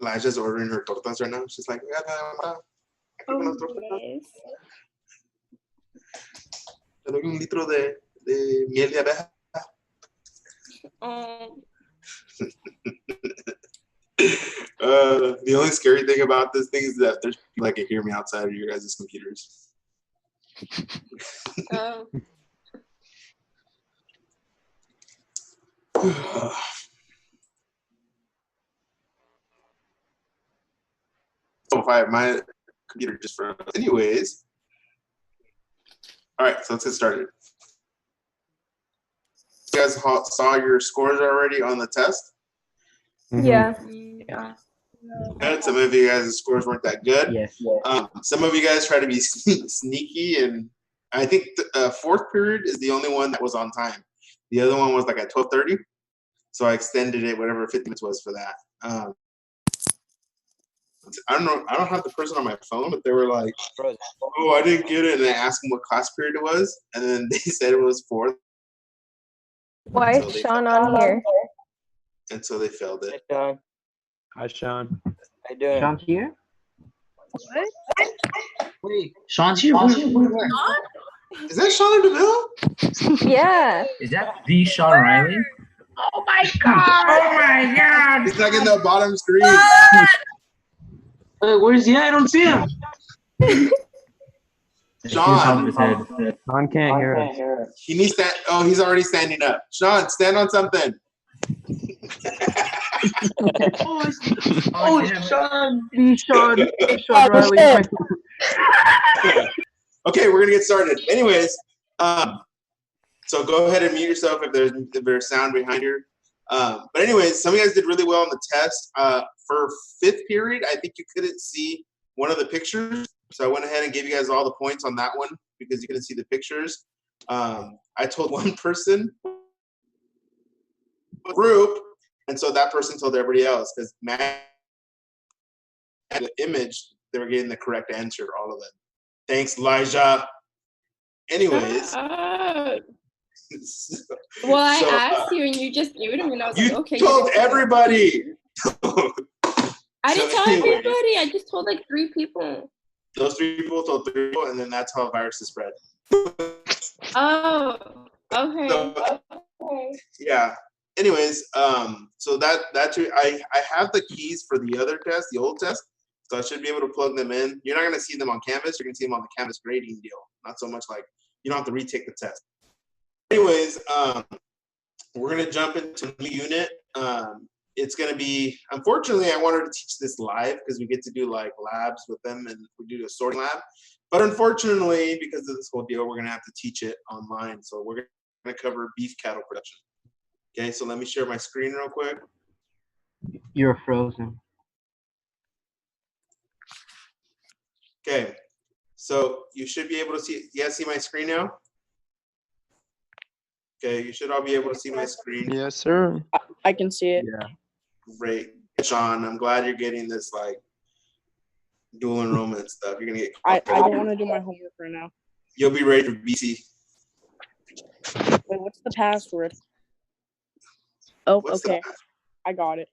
Elijah's ordering her tortas right now. She's like, Yes. Le doy un litro de miel de abeja. The only scary thing about this thing is that there's people that can hear me outside of your guys' computers. Oh. My computer just froze. Anyways. All right, so let's get started. You guys saw your scores already on the test? Yeah. Good. Some of you guys' scores weren't that good. Yes. Some of you guys try to be sneaky, and I think the fourth period is the only one that was on time. The other one was like at 12:30, so I extended it whatever 50 minutes was for that. I don't know. I don't have the person on my phone, but they were like, "Oh, I didn't get it," and I asked them what class period it was, and then they said it was fourth. Why is Sean on here? And so they failed it. Hey, Sean. Hi, Sean. How you doing? Sean's here? What? Wait, Sean's here? Is that Sean DeVille? Yeah. Is that the Sean Riley? Oh my god! Oh my god! He's like in the bottom screen. Wait, where's he? I don't see him. Sean. Sean can't hear us. He needs that. Oh, he's already standing up. Sean, stand on something. Sean Riley. Okay, we're gonna get started. Anyways, so go ahead and mute yourself if there's sound behind you. But anyways, some of you guys did really well on the test. For fifth period, I think you couldn't see one of the pictures, so I went ahead and gave you guys all the points on that one because you couldn't see the pictures. I told one person group, and so that person told everybody else because man, the image they were getting the correct answer, all of them. Thanks, Elijah. Anyways. Well, I asked you and you just muted him, and I was like, okay. You told everybody. I didn't tell everybody. I just told like 3 people. Those 3 people told 3 people, and then that's how viruses spread. Oh, okay. Yeah. Anyways, so that's I have the keys for the other test, the old test, so I should be able to plug them in. You're not going to see them on Canvas. You're going to see them on the Canvas grading deal. Not so much like you don't have to retake the test. Anyways, we're going to jump into a new unit. It's going to be, unfortunately, I wanted to teach this live because we get to do like labs with them and we do a sorting lab. But unfortunately, because of this whole deal, we're going to have to teach it online. So we're going to cover beef cattle production. Okay, so let me share my screen real quick. You're frozen. Okay, so you should be able to see, you guys see my screen now? Okay, you should all be able to see my screen. Yes, sir. I can see it. Yeah. Great. Sean, I'm glad you're getting this like dual enrollment stuff. You're gonna get I don't want to do my homework right now. You'll be ready for BC. Wait, what's the password? Oh, What's okay. that? I got it.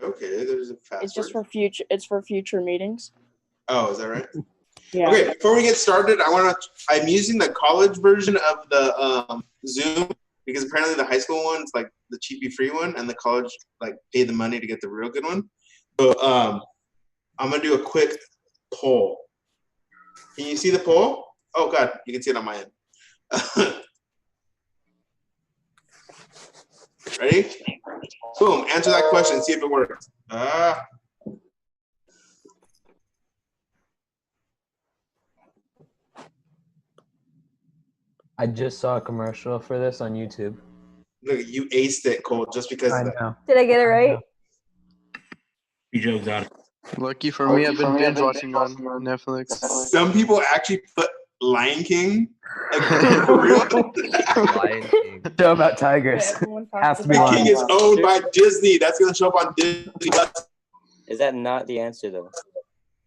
Okay, there's a password. It's just for future. It's for future meetings. Oh, is that right? Yeah. Okay, before we get started, I'm using the college version of the Zoom because apparently the high school one's like the cheapy free one, and the college like pay the money to get the real good one. So I'm gonna do a quick poll. Can you see the poll? Oh God, you can see it on my end. Ready? Boom. Answer that question. See if it works. I just saw a commercial for this on YouTube. Look, you aced it, Cole, just because of that. know. Did I get it right? Joe got it. Lucky for me, I've been binge watching on Netflix. Some people actually put Lion King. Like, for real? Lion King. Show about tigers. Has to be The Lion King is owned by Disney. That's going to show up on Disney Plus. Is that not the answer though?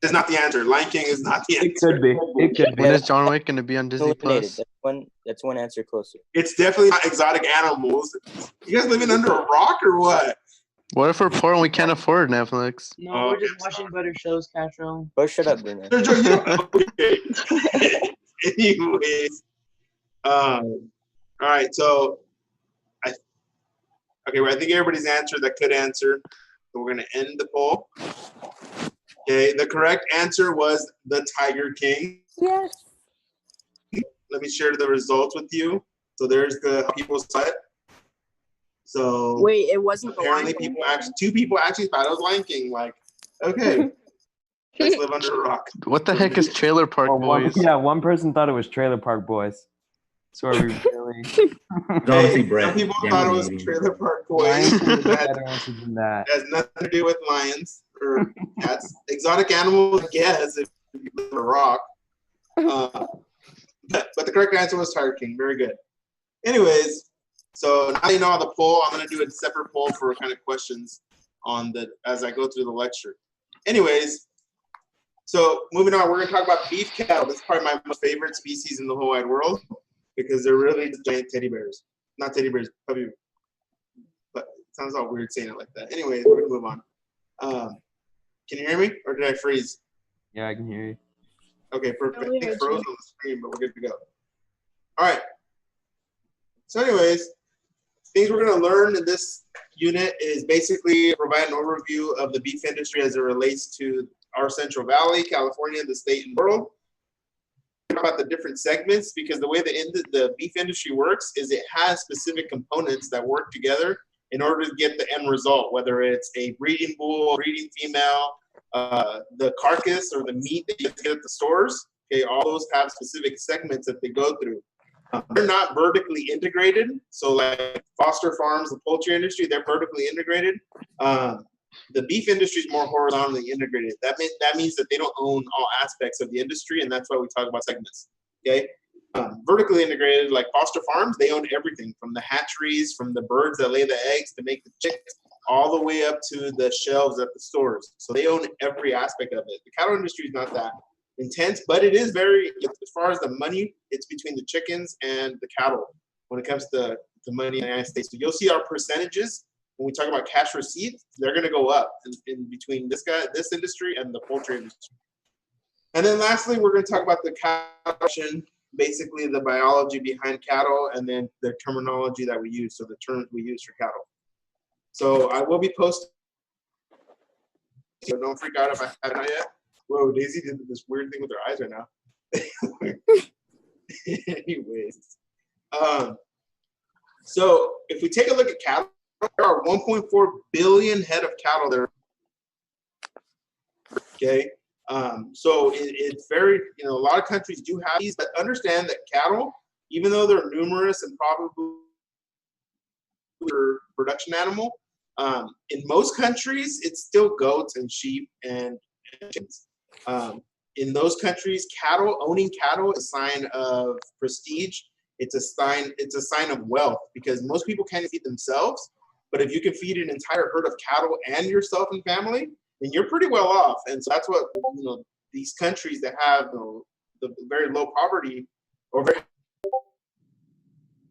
That's not the answer. Lion King is not the answer. It could be. It could When be. is John Wick going to be on Disney Eliminated. Plus? That's one answer closer. It's definitely not exotic animals. You guys living under a rock or what? What if we're poor and we can't afford Netflix? No, Oh, we're just I'm watching sorry. better shows, Castro. Bro, shut up, Bruno. Okay. Anyways, all right. So, well, I think everybody's answered that could answer. So we're gonna end the poll. Okay, the correct answer was the Tiger King. Yes. Let me share the results with you. So there's the people said. So Wait, it wasn't the apparently Lion King? people actually, 2 people actually thought it was Lion King. Like, okay, let's live under a rock. What the heck is Trailer Park Boys? One person thought it was Trailer Park Boys. So are we really? Hey, Brett. some people Damn thought it it, was Canadian. Trailer Park Lion Boys. King is a That better answer than that. has nothing to do with lions or cats. Exotic animals, I guess, if you live on a rock. But the correct answer was Tiger King. Very good. Anyways, so now you know how the poll. I'm going to do a separate poll for kind of questions on the as I go through the lecture. Anyways, so moving on, we're going to talk about beef cattle. This is probably my most favorite species in the whole wide world because they're really giant teddy bears. Not teddy bears, puppy. But it sounds all weird saying it like that. Anyways, we're going to move on. Can you hear me, or did I freeze? Yeah, I can hear you. Okay, perfect. No, we It heard froze you. on the screen, but we're good to go. All right. So anyways, things we're going to learn in this unit is basically provide an overview of the beef industry as it relates to our Central Valley, California, the state, and world. About the different segments, because the way the beef industry works is it has specific components that work together in order to get the end result, whether it's a breeding bull, breeding female, the carcass or the meat that you get at the stores. Okay, all those have specific segments that they go through. They're not vertically integrated. So like Foster Farms, the poultry industry, they're vertically integrated. The beef industry is more horizontally integrated. That means that they don't own all aspects of the industry, and that's why we talk about segments. Okay, vertically integrated, like Foster Farms, they own everything from the hatcheries, from the birds that lay the eggs to make the chicks, all the way up to the shelves at the stores. So they own every aspect of it. The cattle industry is not that intense, but it is very, as far as the money, it's between the chickens and the cattle when it comes to the money in the United States. So you'll see our percentages when we talk about cash receipts, they're going to go up in between this industry and the poultry industry. And then lastly, we're going to talk about the cattle, basically the biology behind cattle, and then the terminology that we use, so the terms we use for cattle. So I will be posting, so don't freak out if I haven't yet. Whoa, Daisy did this weird thing with her eyes right now. Anyways, so if we take a look at cattle, there are 1.4 billion head of cattle there. Okay, so it's very, a lot of countries do have these, but understand that cattle, even though they're numerous and probably a production animal, in most countries it's still goats and sheep and chickens. In those countries, owning cattle is a sign of prestige. It's a sign of wealth, because most people can't feed themselves. But if you can feed an entire herd of cattle and yourself and family, then you're pretty well off. And so that's what these countries that have the very low poverty or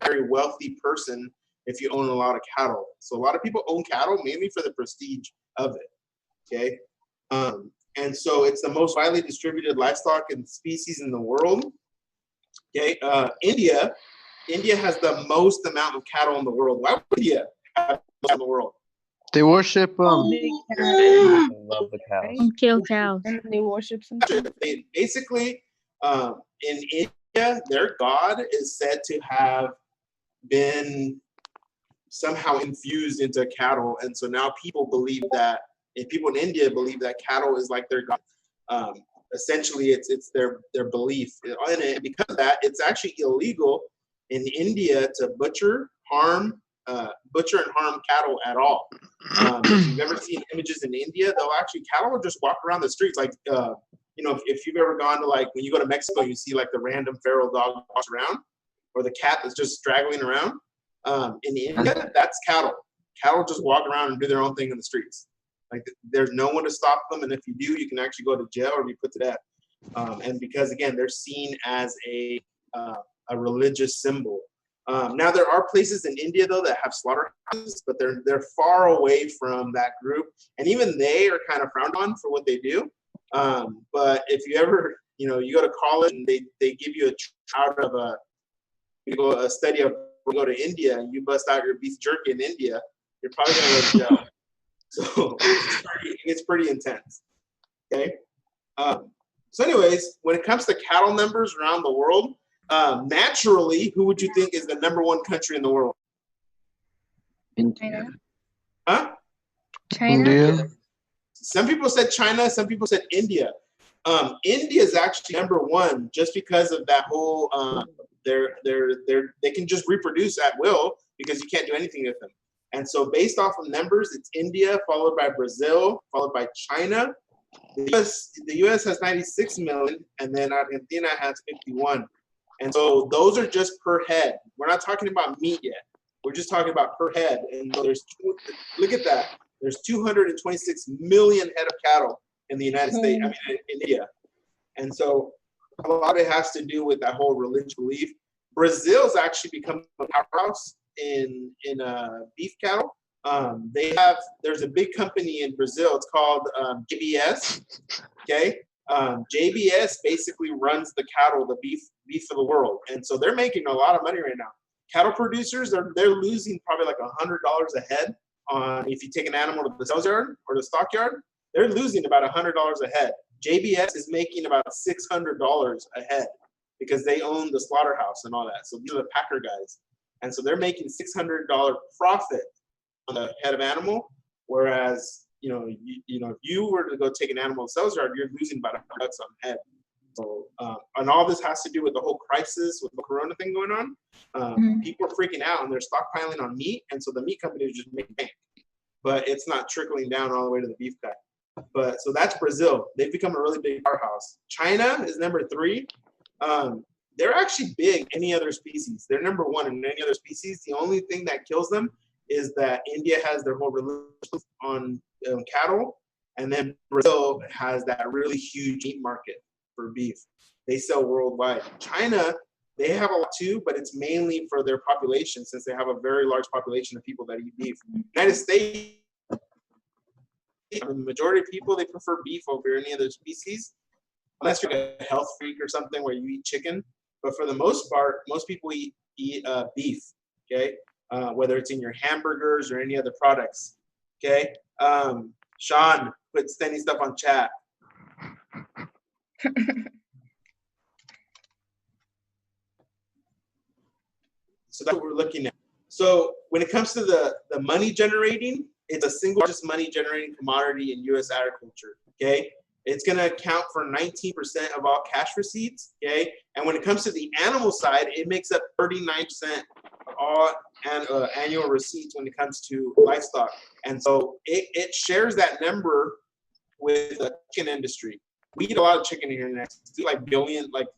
very wealthy person, if you own a lot of cattle. So a lot of people own cattle mainly for the prestige of it. Okay. And so it's the most widely distributed livestock and species in the world. Okay, India has the most amount of cattle in the world. Why would India have the most in the world? They worship I love the cows. Kill cows. And they worship some. They basically, in India, their god is said to have been somehow infused into cattle, and so now people believe that. And people in India believe that cattle is like their god. Essentially, it's their belief. And because of that, it's actually illegal in India to butcher and harm cattle at all. If you've ever seen images in India, cattle will just walk around the streets. Like, if you've ever gone to, like, when you go to Mexico, you see like the random feral dog walks around, or the cat that's just straggling around. In India, that's cattle. Cattle just walk around and do their own thing in the streets. Like, there's no one to stop them, and if you do, you can actually go to jail or be put to death. And because, again, they're seen as a religious symbol. Now there are places in India though that have slaughterhouses, but they're far away from that group, and even they are kind of frowned on for what they do. But if you ever, you go to college and they give you out of a study of go to India and you bust out your beef jerky in India, you're probably gonna go to jail. So it's pretty intense. Okay. So anyways, when it comes to cattle numbers around the world, naturally, who would you think is the #1 country in the world? China. Huh? China. India. Some people said China, some people said India. India is actually #1 just because of that whole they can just reproduce at will because you can't do anything with them. And so based off of numbers, it's India, followed by Brazil, followed by China. The US has 96 million, and then Argentina has 51. And so those are just per head. We're not talking about meat yet. We're just talking about per head. And look at that. There's 226 million head of cattle in the United States, in India. And so a lot of it has to do with that whole religious belief. Brazil's actually become a powerhouse in beef cattle. There's a big company in Brazil. It's called JBS. Okay, JBS basically runs the cattle, the beef of the world, and so they're making a lot of money right now. Cattle producers they're losing probably like $100 a head on if you take an animal to the sales yard or the stockyard. They're losing about $100 a head. JBS is making about $600 a head because they own the slaughterhouse and all that. So these are the packer guys, and so they're making $600 profit on the head of animal, whereas if you were to go take an animal to the sales yard, you're losing about $100 on head. So and all this has to do with the whole crisis with the Corona thing going on. People are freaking out and they're stockpiling on meat, and so the meat companies just make bank, but it's not trickling down all the way to the beef guy. But so that's Brazil. They've become a really big powerhouse. China is #3. They're actually big any other species. They're #1 in any other species. The only thing that kills them is that India has their whole religion on cattle, and then Brazil has that really huge meat market for beef. They sell worldwide. China, they have a lot too, but it's mainly for their population since they have a very large population of people that eat beef. United States, the majority of people, they prefer beef over any other species, unless you're a health freak or something where you eat chicken. But for the most part, most people eat beef, okay? Whether it's in your hamburgers or any other products, okay? Sean, quit sending stuff on chat. So that's what we're looking at. So when it comes to the money generating, it's a single largest money generating commodity in U.S. agriculture, okay? It's going to account for 19% of all cash receipts, okay? And when it comes to the animal side, it makes up 39% of all annual receipts when it comes to livestock. And so it shares that number with the chicken industry. We eat a lot of chicken here in Texas. We eat like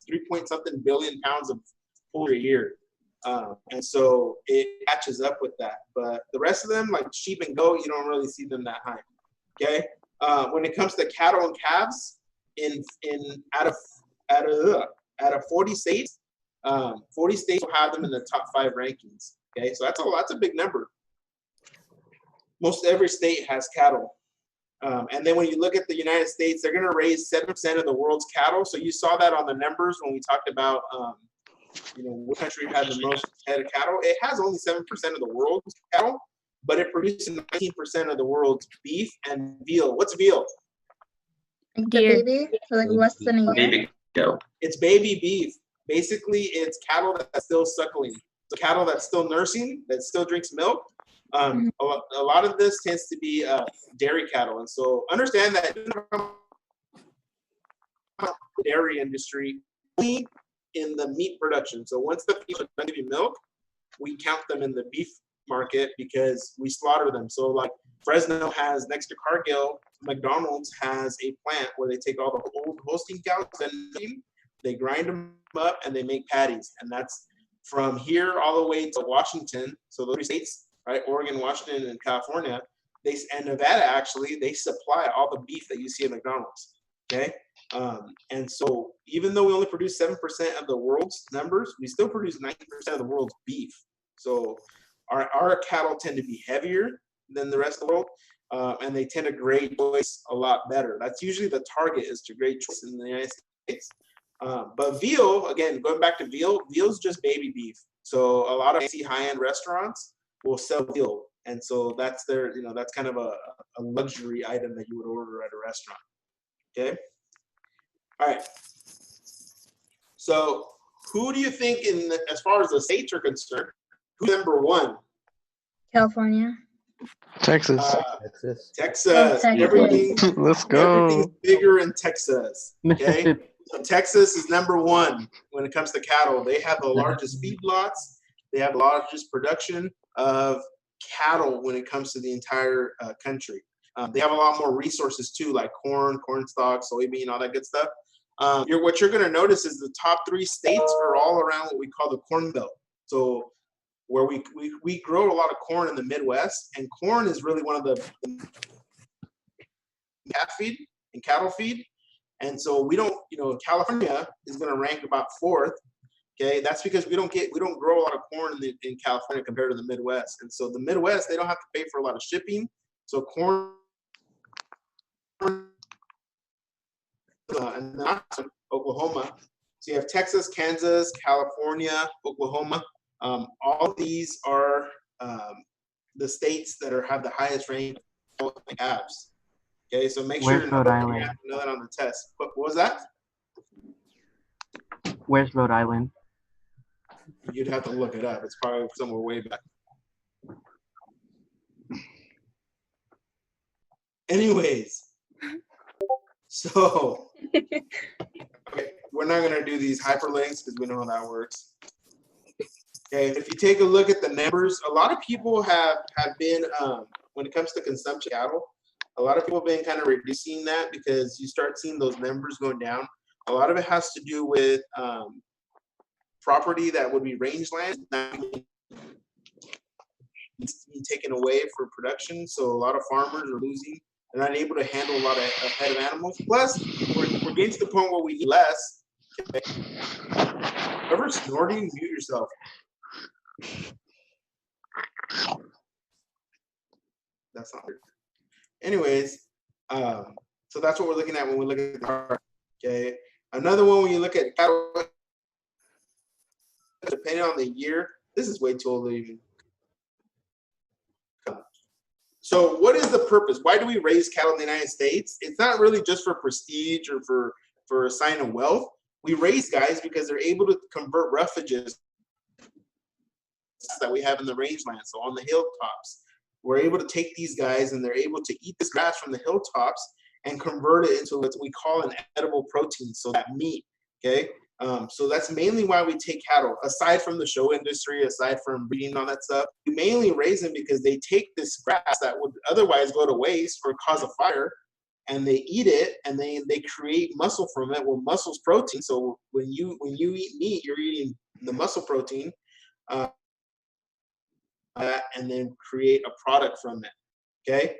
3-point-something billion pounds of poultry a year. And so it catches up with that. But the rest of them, like sheep and goat, you don't really see them that high, okay? When it comes to cattle and calves, out of 40 states, 40 states will have them in the top 5 rankings. Okay, so that's a big number. Most every state has cattle, and then when you look at the United States, they're going to raise 7% of the world's cattle. So you saw that on the numbers when we talked about what country had the most head of cattle. It has only 7% of the world's cattle, but it produces 19% of the world's beef and veal. What's veal? Deer. Baby, so like less than a year. Baby goat. It's baby beef. Basically, it's cattle that's still suckling. So cattle that's still nursing, that still drinks milk. A lot of this tends to be dairy cattle. And so understand that dairy industry only in the meat production. So once the beef are give you milk, we count them in the beef market because we slaughter them. So like Fresno has, next to Cargill, McDonald's has a plant where they take all the old Holstein cows and they grind them up and they make patties. And that's from here all the way to Washington. So those 3 states, right? Oregon, Washington, and California, and Nevada actually, they supply all the beef that you see at McDonald's. Okay. And so even though we only produce 7% of the world's numbers, we still produce 90% of the world's beef. So our cattle tend to be heavier than the rest of the world, and they tend to grade choice a lot better. That's usually the target, is to grade choice in the United States. But veal, again, going back to veal's just baby beef. So a lot of fancy high-end restaurants will sell veal. And so that's their, that's kind of a luxury item that you would order at a restaurant. Okay. All right. So who do you think, as far as the states are concerned, who's number one? California. Texas. Texas. Texas. Texas. Everything, Let's go. everything's bigger in Texas. Okay. Mississippi. So Texas is number one when it comes to cattle. They have the largest feedlots. They have the largest production of cattle when it comes to the entire country. They have a lot more resources too, like corn stalk, soybean, all that good stuff. What you're going to notice is the top 3 states are all around what we call the Corn Belt. So where we grow a lot of corn in the Midwest, and corn is really one of the calf feed and cattle feed. And so we don't, California is going to rank about 4th. Okay, that's because we don't grow a lot of corn in California compared to the Midwest. And so the Midwest, they don't have to pay for a lot of shipping. So corn, and then Oklahoma. So you have Texas, Kansas, California, Oklahoma. All of these are the states that have the highest rank of calves. Okay, so make sure Where's Rhode Island? you have to know that on the test. What was that? Where's Rhode Island? You'd have to look it up. It's probably somewhere way back. Anyways, so okay, we're not going to do these hyperlinks because we know how that works. Okay, if you take a look at the numbers, a lot of people have been, when it comes to consumption cattle, a lot of people have been kind of reducing that because you start seeing those numbers going down. A lot of it has to do with property that would be rangeland being taken away for production. So a lot of farmers are losing. They're not able to handle a lot of head of animals. Plus, we're getting to the point where we need less. Okay. Whoever's snorting, mute yourself. That's not weird. Anyways, so that's what we're looking at when we look at the chart. Okay. Another one, when you look at cattle, depending on the year, this is way too old to even. So what is the purpose? Why do we raise cattle in the United States? It's not really just for prestige or for a sign of wealth. We raise guys because they're able to convert roughages that we have in the rangeland. So on the hilltops, we're able to take these guys and they're able to eat this grass from the hilltops and convert it into what we call an edible protein. So that meat, okay? So that's mainly why we take cattle. Aside from the show industry, aside from breeding and all that stuff, we mainly raise them because they take this grass that would otherwise go to waste or cause a fire, and they eat it, and they create muscle from it. Well, muscle's protein. So when you eat meat, you're eating the muscle protein, and then create a product from it. Okay.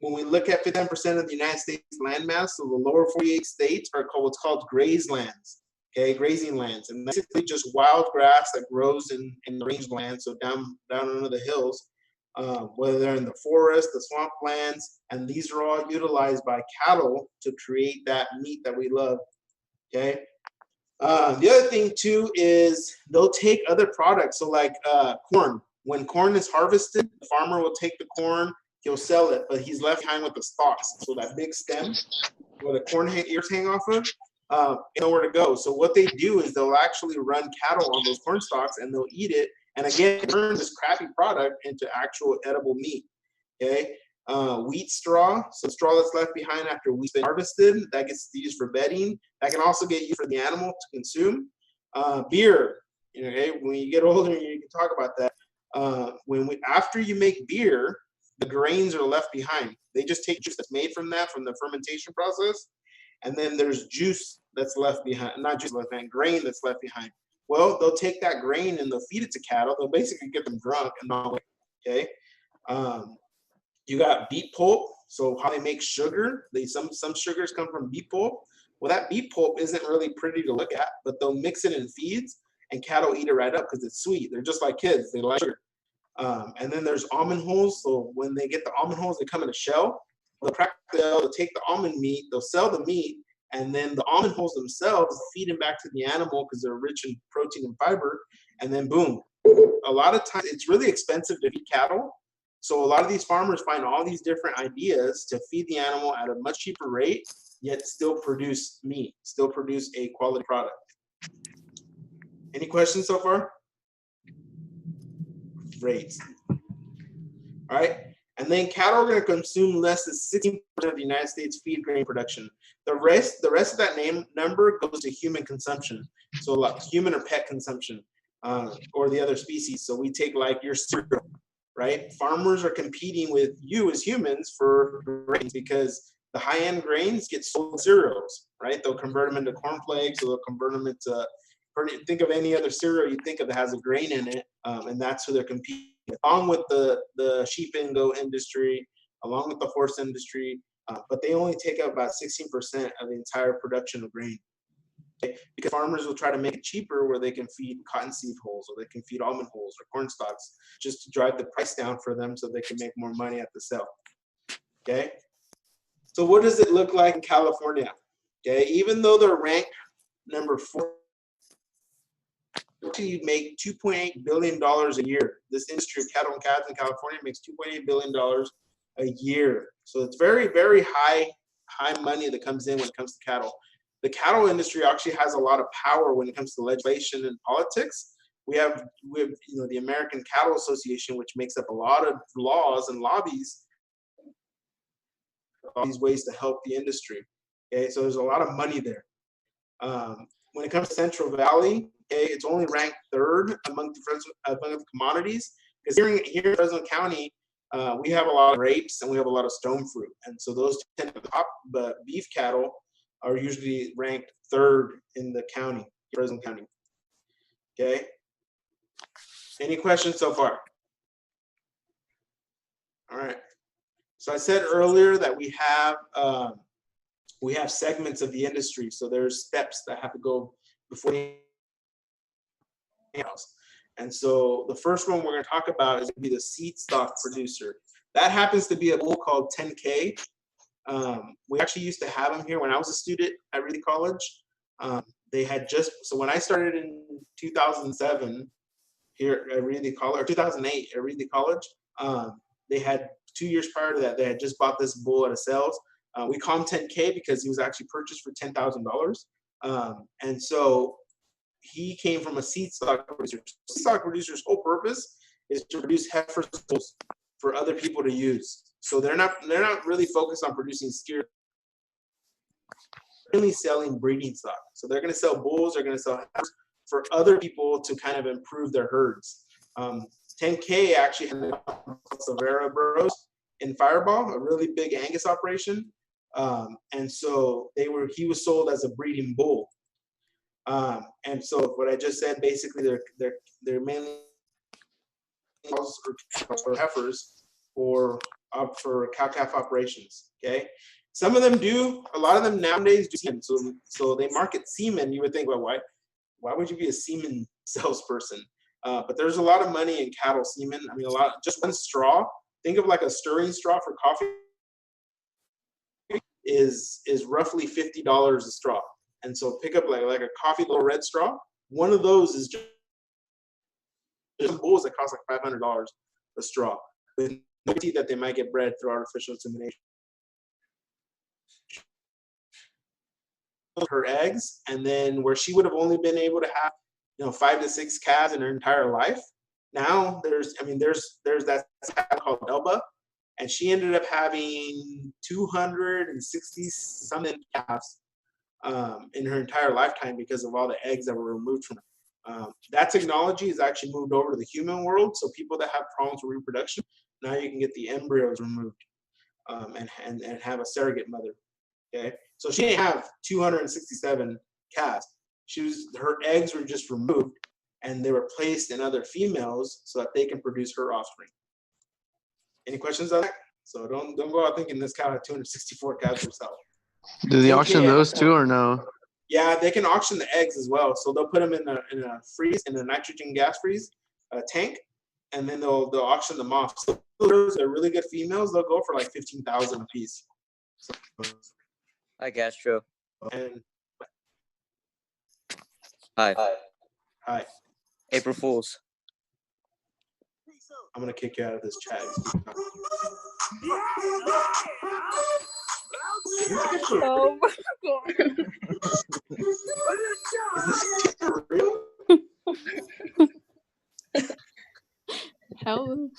When we look at 10% of the United States landmass, so the lower 48 states are called what's called grazelands. Okay, grazing lands, and basically just wild grass that grows in the rangeland, so down under the hills, whether they're in the forest, the swamplands, and these are all utilized by cattle to create that meat that we love. Okay. The other thing too is they'll take other products. So like corn. When corn is harvested, the farmer will take the corn, he'll sell it, but he's left behind with the stalks. So that big stem where the corn ears hang off of, nowhere to go. So what they do is they'll actually run cattle on those corn stalks and they'll eat it, and again turn this crappy product into actual edible meat. Okay. Wheat straw, so straw that's left behind after wheat's been harvested, that gets used for bedding. That can also get used for the animal to consume. Beer, okay, when you get older, you can talk about that. After you make beer, the grains are left behind. They just take juice that's made from the fermentation process, and then there's juice that's left behind, not juice left behind, grain that's left behind. Well, they'll take that grain and they'll feed it to cattle. They'll basically get them drunk and all. Okay. You got beet pulp. So how they make sugar? Some sugars come from beet pulp. Well, that beet pulp isn't really pretty to look at, but they'll mix it in feeds, and cattle eat it right up because it's sweet. They're just like kids. They like sugar. And then there's almond hulls. So when they get the almond hulls, they come in a shell. They'll crack the shell, they'll take the almond meat, they'll sell the meat, and then the almond hulls themselves feed them back to the animal because they're rich in protein and fiber. And then boom. A lot of times it's really expensive to feed cattle. So a lot of these farmers find all these different ideas to feed the animal at a much cheaper rate, yet still produce meat, still produce a quality product. Any questions so far? Great. All right. And then cattle are going to consume less than 16% of the United States feed grain production. The rest of that number goes to human consumption. So like human or pet consumption, or the other species. So we take like your cereal, right? Farmers are competing with you as humans for grains because the high-end grains get sold in cereals, right? They'll convert them into cornflakes, or they'll convert them into, think of any other cereal you think of that has a grain in it, and that's who they're competing with, along with the sheep and goat industry, along with the horse industry, but they only take up about 16% of the entire production of grain. Okay? Because farmers will try to make it cheaper where they can feed cottonseed hulls, or they can feed almond hulls or corn stalks, just to drive the price down for them so they can make more money at the sale. Okay? So what does it look like in California? Okay, even though they're ranked number 4, you make $2.8 billion a year. This industry of cattle and calves in California makes $2.8 billion a year. So it's very, very high money that comes in when it comes to cattle. The cattle industry actually has a lot of power when it comes to legislation and politics. We have the American Cattle Association, which makes up a lot of laws and lobbies, all these ways to help the industry. Okay, so there's a lot of money there. When it comes to Central Valley, okay, it's only ranked 3rd among the commodities, because here in Fresno County, we have a lot of grapes and we have a lot of stone fruit, and so those tend to top. But beef cattle are usually ranked 3rd in the county, Fresno County. Okay. Any questions so far? All right. So I said earlier that we have segments of the industry. So there's steps that have to go before anything else. And so the first one we're going to talk about is going to be the seed stock producer. That happens to be a bull called 10K. We actually used to have them here when I was a student at Reedy College. They had so when I started in 2007 here at Reedy College, or 2008 at Reedy College, they had 2 years prior to that, they had just bought this bull at a sales. We call him 10K because he was actually purchased for $10,000. And so he came from a seed stock producer. Seed stock producer's whole purpose is to produce heifers for other people to use. So they're not really focused on producing steers, really selling breeding stock. So they're going to sell bulls, they're going to sell heifers for other people to kind of improve their herds. 10K actually had Silvera Burros in Fireball, a really big Angus operation. And so he was sold as a breeding bull. And so what I just said, basically they're mainly or heifers for cow-calf operations. Okay, some of them do. A lot of them nowadays do semen. So they market semen. You would think, well, why would you be a semen salesperson? But there's a lot of money in cattle semen. I mean, just one straw. Think of like a stirring straw for coffee is roughly $50 a straw. And so pick up like a coffee little red straw. One of those is just some bulls that cost like $500 a straw, with no guarantee that they might get bred through artificial insemination. Her eggs, and then where she would have only been able to have 5 to 6 calves in her entire life. Now there's that called Elba, and she ended up having 260 something calves in her entire lifetime because of all the eggs that were removed from her. That technology has actually moved over to the human world. So people that have problems with reproduction, now you can get the embryos removed and have a surrogate mother. Okay, so she didn't have 267 calves. Her eggs were just removed, and they were placed in other females so that they can produce her offspring. Any questions on that? So don't go out thinking this cow had 264 calves herself. Do they auction 10K. those too or no? Yeah, they can auction the eggs as well. So they'll put them in a freeze, in a nitrogen gas freeze tank, and then they'll auction them off. So those are really good females. They'll go for like 15,000 a piece. So, Hi, Castro. and Hi. hi, April Fools. I'm gonna kick you out of this chat. Oh my god. Is this real? Hell.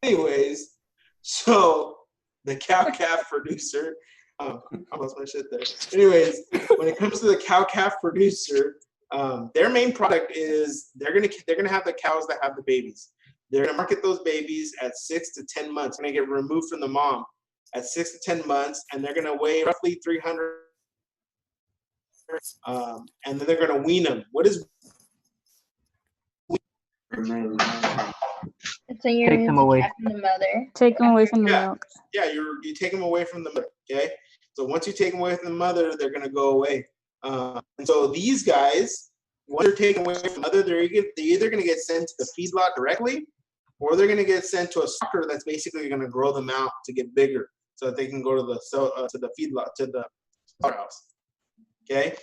Anyways, so the cow-calf producer, I lost my shit there. Anyways, when it comes to the cow-calf producer, their main product is they're gonna have the cows that have the babies. They're gonna market those babies at 6 to 10 months. They're gonna get removed from the mom at 6 to 10 months, and they're gonna weigh roughly 300. And then they're gonna wean them. What is So you're Take them away. from the mother. Take them away from the Yeah. milk. Yeah, you take them away from the mother, okay? So once you take them away from the mother, they're gonna go away. And so these guys, once they're taken away from the mother, they're either gonna get sent to the feedlot directly, or they're gonna get sent to a sucker that's basically gonna grow them out to get bigger, so that they can go to the feedlot, to the slaughterhouse. Okay.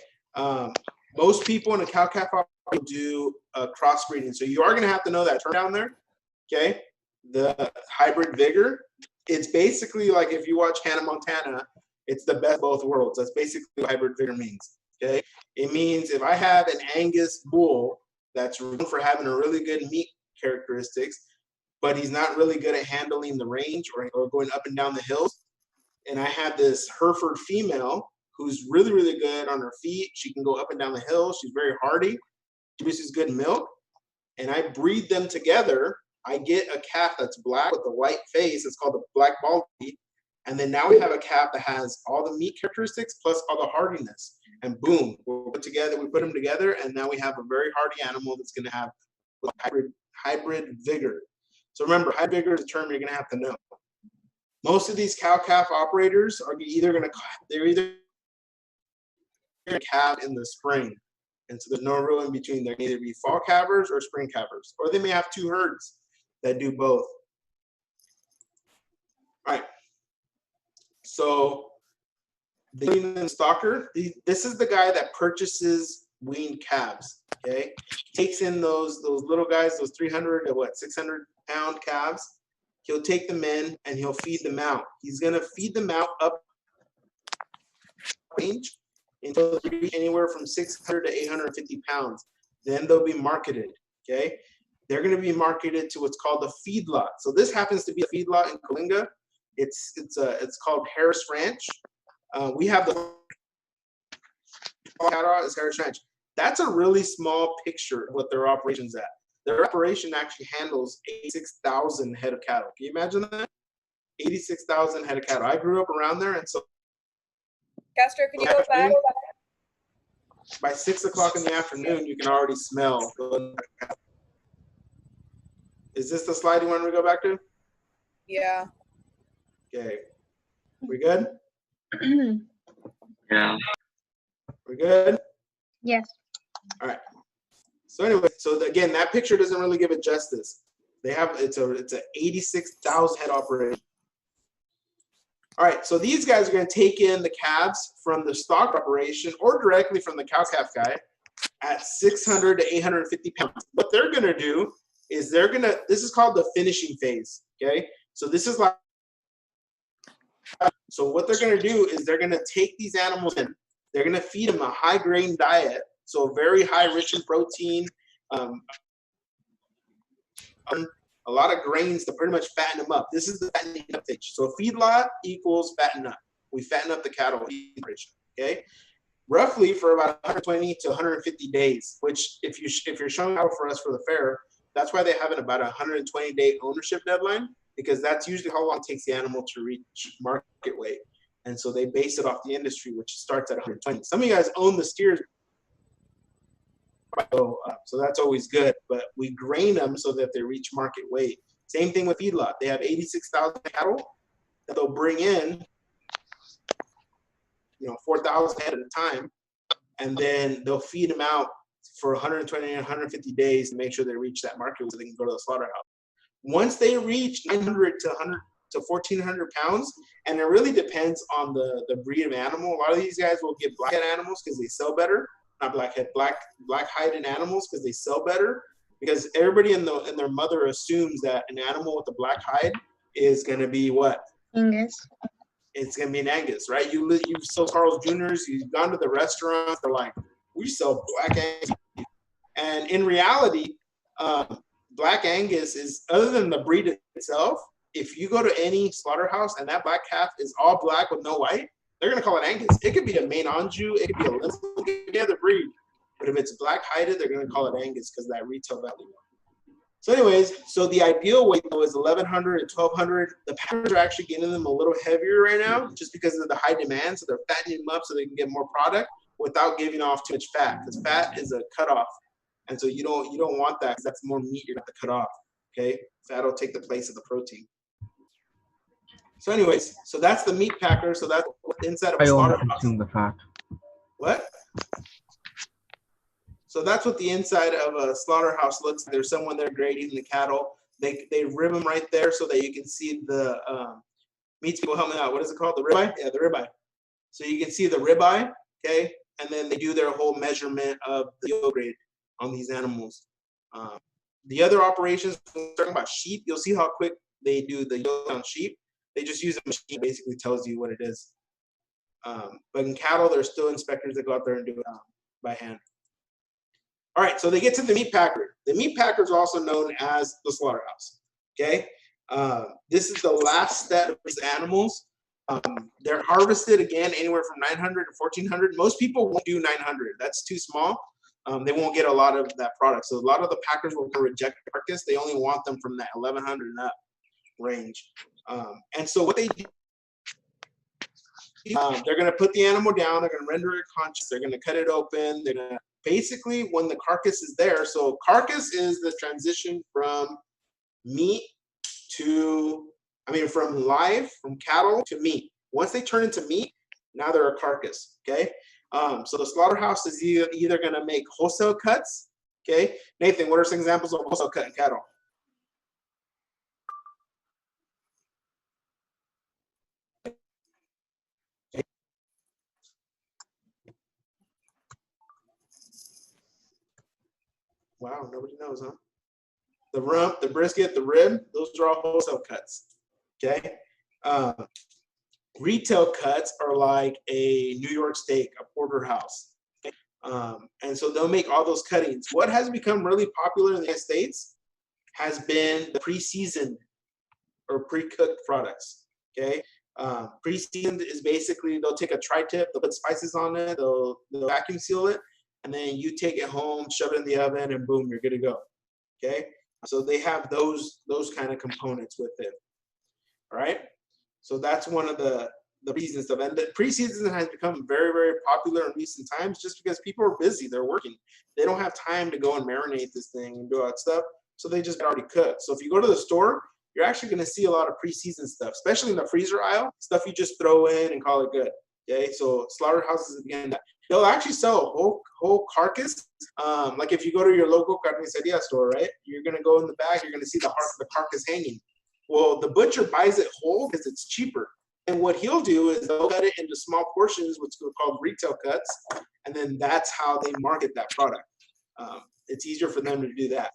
Most people in a cow-calf will do crossbreeding, so you are gonna have to know that term down there. Okay, the hybrid vigor. It's basically like if you watch Hannah Montana, it's the best of both worlds. That's basically what hybrid vigor means. Okay, it means if I have an Angus bull that's known for having a really good meat characteristics, but he's not really good at handling the range or going up and down the hills, and I have this Hereford female who's really, really good on her feet. She can go up and down the hill. She's very hardy. She produces good milk, and I breed them together. I get a calf that's black with a white face. It's called the black baldy. And then now we have a calf that has all the meat characteristics plus all the hardiness. And boom, we put them together, and now we have a very hardy animal that's going to have hybrid vigor. So remember, hybrid vigor is a term you're going to have to know. Most of these cow-calf operators are either going to calve in the spring. And so there's no real in between. They can either be fall calvers or spring calvers, or they may have two herds that do both. All right. So the wean stalker, this is the guy that purchases weaned calves. Okay, takes in those little guys, those 300 to 600-pound calves. He'll take them in and he'll feed them out. He's gonna feed them out up range until they reach anywhere from 600 to 850 pounds. Then they'll be marketed. Okay. They're going to be marketed to what's called the feedlot. So this happens to be a feedlot in Coalinga. It's called Harris Ranch. We have the cattle is Harris Ranch. That's a really small picture of what their operation's at. Their operation actually handles 86,000 head of cattle. Can you imagine that? 86,000 head of cattle. I grew up around there, and so Castro, can you go back? by 6 o'clock in the afternoon, you can already smell. Is this the slide you want to go back to? Yeah. Okay. We good? Yeah. We good? Yes. All right. So anyway, again, that picture doesn't really give it justice. They have it's a 86,000 head operation. All right, so these guys are going to take in the calves from the stock operation or directly from the cow-calf guy at 600 to 850 pounds. What they're going to do is this is called the finishing phase, okay? So this is like, so what they're going to do is they're going to take these animals in, they're going to feed them a high-grain diet, so very high, rich in protein, a lot of grains to pretty much fatten them up. This is the fattening up stage. So feedlot equals fatten up. We fatten up the cattle, okay? Roughly for about 120 to 150 days, which if you're showing cattle for us for the fair, that's why they have it about a 120-day ownership deadline, because that's usually how long it takes the animal to reach market weight. And so they base it off the industry, which starts at 120. Some of you guys own the steers, so that's always good, but we grain them so that they reach market weight. Same thing with feedlot. They have 86,000 cattle that they'll bring in 4,000 head at a time, and then they'll feed them out for 120 and 150 days to make sure they reach that market so they can go to the slaughterhouse. Once they reach 900 to 1,400 pounds, and it really depends on the breed of animal. A lot of these guys will get blackhead animals because they sell better. Not blackhead, black-hided animals because they sell better. Because everybody in their mother assumes that an animal with a black hide is going to be what? Angus. It's going to be an Angus, right? You sell Carl's Jr.'s, you've gone to the restaurants, they're like, we sell black Angus. And in reality, black Angus is, other than the breed itself, if you go to any slaughterhouse and that black calf is all black with no white, they're going to call it Angus. It could be a Maine Anjou, it could be a Lindsay, it could be any other breed. But if it's black-hided, they're going to call it Angus because of that retail value. So anyways, so the ideal weight though is 1,100 and 1,200. The packers are actually getting them a little heavier right now just because of the high demand. So they're fattening them up so they can get more product without giving off too much fat, because fat is a cutoff. And so you don't want that because that's more meat you're going to cut off, okay? Fat will take the place of the protein. So anyways, so that's the meat packer. So that's inside of a slaughterhouse. Consume the fat. What? So that's what the inside of a slaughterhouse looks like. There's someone there grading the cattle. They rib them right there so that you can see the meats. People help me out. What is it called? The ribeye? Yeah, the ribeye. So you can see the ribeye, okay? And then they do their whole measurement of the yield grade on these animals. The other operations, talking about sheep, you'll see how quick they do the yield on sheep. They just use a machine, basically tells you what it is. But in cattle, there's still inspectors that go out there and do it by hand. All right, so they get to the meat packer. The meat packer is also known as the slaughterhouse, okay? This is the last step of these animals. They're harvested, again, anywhere from 900 to 1,400. Most people won't do 900. That's too small. They won't get a lot of that product. So a lot of the packers will reject the carcass. They only want them from that 1,100 and up range. And so what they do, they're going to put the animal down. They're going to render it conscious. They're going to cut it open. They're going to basically, when the carcass is there, so carcass is the transition from meat to, from live, from cattle to meat. Once they turn into meat, now they're a carcass, okay? So the slaughterhouse is either going to make wholesale cuts, okay? Nathan, what are some examples of wholesale cut in cattle? Wow, nobody knows, huh? The rump, the brisket, the rib, those are all wholesale cuts, okay? Retail cuts are like a New York steak, a porterhouse. Okay? And so they'll make all those cuttings. What has become really popular in the United States has been the pre-seasoned or pre-cooked products, okay? Pre-seasoned is basically, they'll take a tri-tip, they'll put spices on it, they'll vacuum seal it, and then you take it home, shove it in the oven, and boom, you're good to go, okay? So they have those kind of components with it, all right? So that's one of the pre-season stuff. And the pre-season has become very, very popular in recent times just because people are busy, they're working. They don't have time to go and marinate this thing and do all that stuff, so they just already cooked. So if you go to the store, you're actually gonna see a lot of pre-seasoned stuff, especially in the freezer aisle, stuff you just throw in and call it good, okay? So slaughterhouses, again, they'll actually sell a whole carcass. Like if you go to your local carniceria store, right? You're gonna go in the back, you're gonna see the carcass hanging. Well, the butcher buys it whole because it's cheaper. And what he'll do is they'll cut it into small portions, which are called retail cuts, and then that's how they market that product. It's easier for them to do that,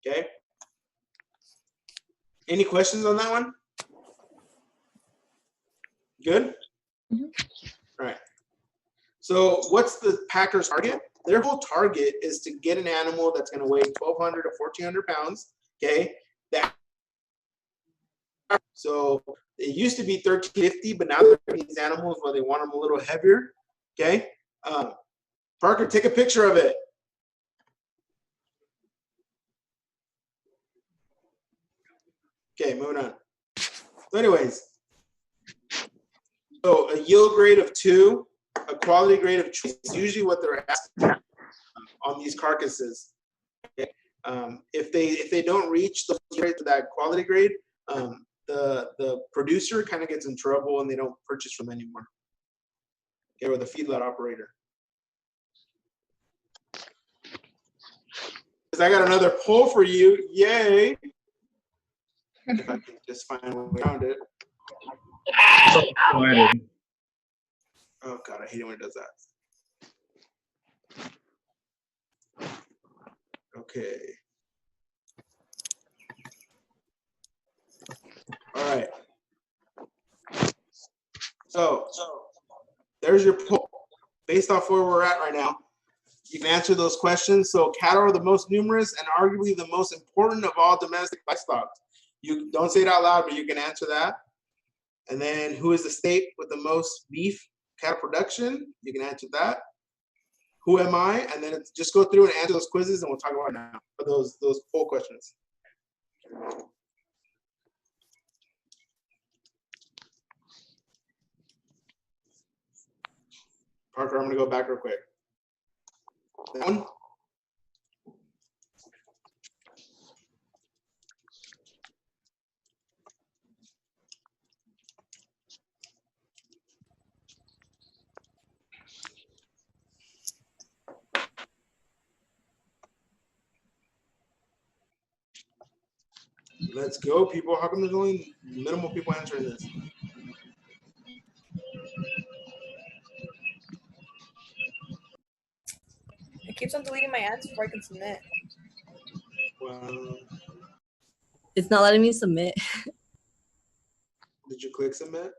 okay? Any questions on that one? Good? Mm-hmm. All right. So what's the packer's target? Their whole target is to get an animal that's going to weigh 1,200 to 1,400 pounds, okay? So it used to be 1,350, but now they're making these animals where they want them a little heavier, okay? Parker, take a picture of it. Okay, moving on. So anyways, so a yield grade of 2, a quality grade of 2 is usually what they're asking on these carcasses. Okay? If they don't reach the grade to that quality grade, the producer kind of gets in trouble and they don't purchase from anymore. Okay, with the feedlot operator. Because I got another poll for you. Yay! If I can just find a way around it. Oh God, I hate it when it does that. Okay. All right. So there's your poll. Based off where we're at right now, you can answer those questions. So cattle are the most numerous and arguably the most important of all domestic livestock. You don't say it out loud, but you can answer that. And then who is the state with the most beef cattle production? You can answer that. Who am I? And then just go through and answer those quizzes, and we'll talk about it now. Those poll questions. Parker, I'm gonna go back real quick. That one. Let's go, people. How come there's only minimal people answering this? It keeps on deleting my answers before I can submit. Well, It's not letting me submit. did you click submit?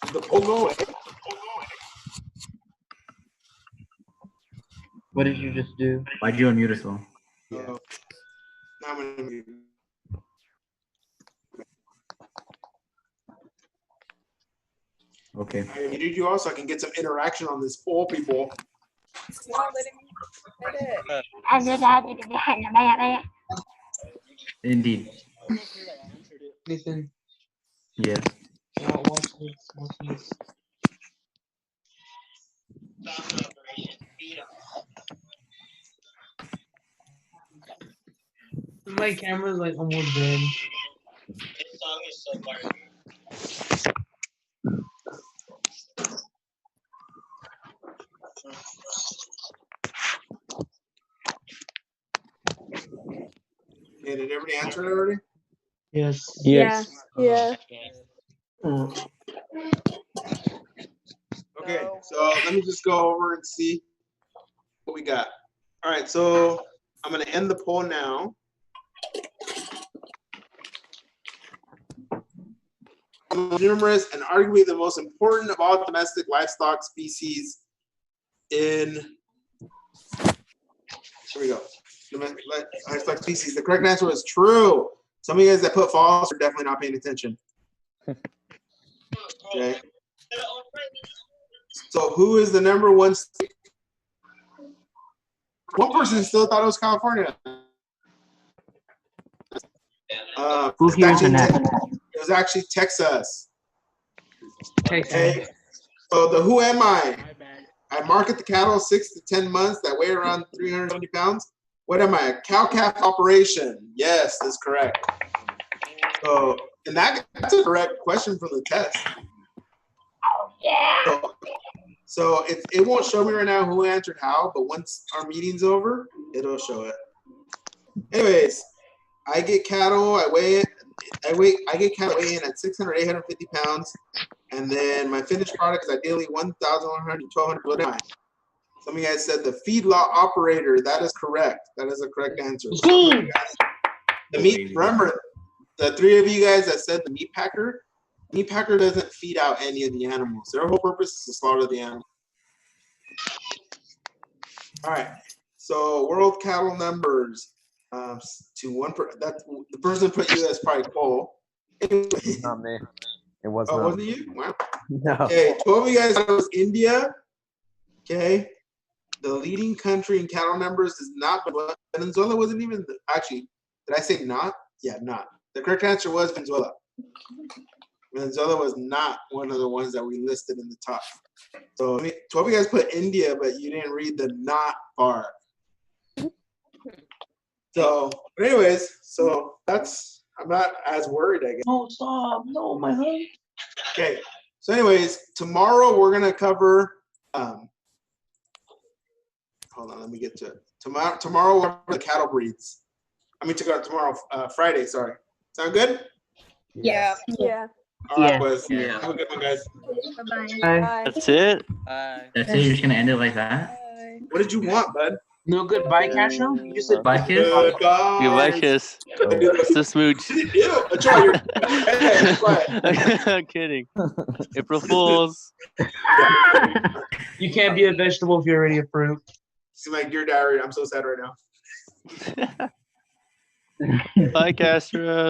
Did the poll go away? What did you just do? Why'd you unmute yourself? Now I'm gonna mute. Okay. I muted you all so I can get some interaction on this poll, people. It's not letting me edit. Indeed. Listen. Yes. Watch this. My camera's like almost dead. This song is so far. Okay, did everybody answer it already? Yes. Yeah. Yeah. Okay, so let me just go over and see what we got. All right, so I'm gonna end the poll now. Numerous and arguably the most important of all domestic livestock species in, here we go, domestic livestock species. The correct answer was true. Some of you guys that put false are definitely not paying attention. Okay. So who is the number one state? One person still thought it was California. Who hears the net? It was actually Texas. Texas. Okay. So the who am I? I market the cattle 6 to 10 months that weigh around 370 pounds. What am I? A cow-calf operation. Yes, that's correct. So, and that's a correct question from the test. Yeah. So it won't show me right now who answered how, but once our meeting's over, it'll show it. Anyways, I get cattle. I get cattle weigh in at 600, 850 pounds, and then my finished product is ideally 1,100 to 1,200. What am I? Some of you guys said the feedlot operator. That is correct. That is a correct answer. The meat. Remember, the three of you guys that said the meat packer. meat packer doesn't feed out any of the animals. Their whole purpose is to slaughter the animal. All right. So world cattle numbers to one. That the person put you as probably Cole. Not me. It was Oh, not. wasn't you? Wow. No. Okay, 12 of you guys thought it was India. Okay. The leading country in cattle numbers is not Venezuela. Venezuela wasn't even actually. Did I say not? Yeah, not. The correct answer was Venezuela. Venezuela was not one of the ones that we listed in the top. So 12 of you guys put India, but you didn't read the not part. So, but anyways, so that's, I'm not as worried, I guess. No, stop. No, my heart. Okay. So anyways, tomorrow we're going to cover, hold on, let me get to it. Tomorrow we'll cover the cattle breeds. Tomorrow, Friday, sorry. Sound good? Yeah. Yeah. All right, Yeah. boys. Yeah. Have a good one, guys. Bye-bye. Bye. That's it? Bye. That's it. You're just gonna end it like that? Bye. What did you want, bud? No goodbye, Castro? You just said Bye, kiss. Goodbye. Goodbye, kiss. It's a smooch. Ew, Joy, you're hey, quiet. I'm kidding. April Fools. you can't be a vegetable if you're already a fruit. Seems like your diary. I'm so sad right now. Bye, Castro.